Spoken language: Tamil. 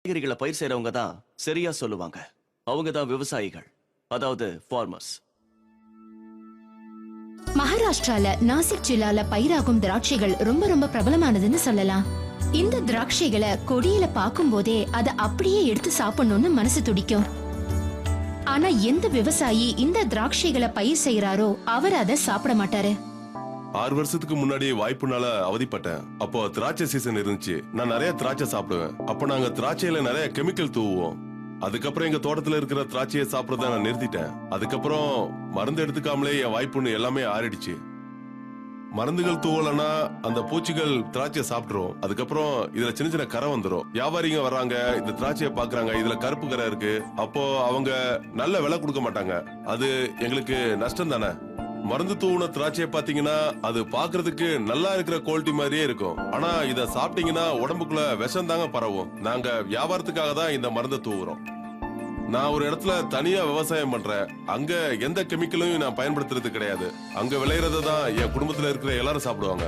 காய்கறிகளை பயிர் செய்யறவங்க தான் சரியா சொல்லுவாங்க. அவங்க தான் விவசாயிகள், அதாவது ஃபார்மர்ஸ். மகாராஷ்டிரால நாசிக் ஜில்லால பயிராகும் திராட்சைகள் ரொம்ப ரொம்ப பிரபலமானதுன்னு சொல்லலாம். இந்த திராட்சைகளை கொடியில பாக்கும் போதே அதை அப்படியே எடுத்து சாப்பிடணும்னு மனசு துடிக்கும். ஆனா எந்த விவசாயி இந்த திராட்சைகளை பயிர் செய்யறாரோ அவர் அதை சாப்பிட மாட்டாரு. 6 வருஷத்துக்கு முன்னாடி வாய்ப்புனால அவதிப்பட்டேன். அப்போ திராட்சை சீசன் இருந்துச்சு. நான் நிறைய திராட்சை சாப்பிடுவேன். அப்ப நாங்க திராட்சையில நிறைய கெமிக்கல் தூவுவோம். அதுக்கப்புறம் எங்க தோட்டத்துல இருக்கிற திராட்சையை சாப்பிடறத நான் நிறுத்திட்டேன். அதுக்கப்புறம் மருந்து எடுத்துக்காமலே என் வாய்ப்புன்னு எல்லாமே ஆறிடுச்சு. மருந்துகள் தூவலன்னா அந்த பூச்சிகள் திராட்சையை சாப்பிட்டுரும். அதுக்கப்புறம் இதுல சின்ன சின்ன கரை வந்துடும். வியாபாரிங்க வர்றாங்க, இந்த திராட்சையை பாக்குறாங்க, இதுல கருப்பு கரை இருக்கு. அப்போ அவங்க நல்ல விலை கொடுக்க மாட்டாங்க. அது எங்களுக்கு நஷ்டம் தானே. மருந்து தூவுன திராட்சையை பாத்தீங்கன்னா அது பாக்குறதுக்கு நல்லா இருக்கிற குவாலிட்டி மாதிரியே இருக்கும். ஆனா இத சாப்பிட்டீங்கன்னா உடம்புக்குள்ள விஷம் தாங்க பரவும். நாங்க வியாபாரத்துக்காக தான் இந்த மருந்தை தூவுறோம். நான் ஒரு இடத்துல தனியா விவசாயம் பண்றேன். அங்க எந்த கெமிக்கலும் நான் பயன்படுத்துறது கிடையாது. அங்க விளையறத தான் என் குடும்பத்துல இருக்கிற எல்லாரும் சாப்பிடுவாங்க.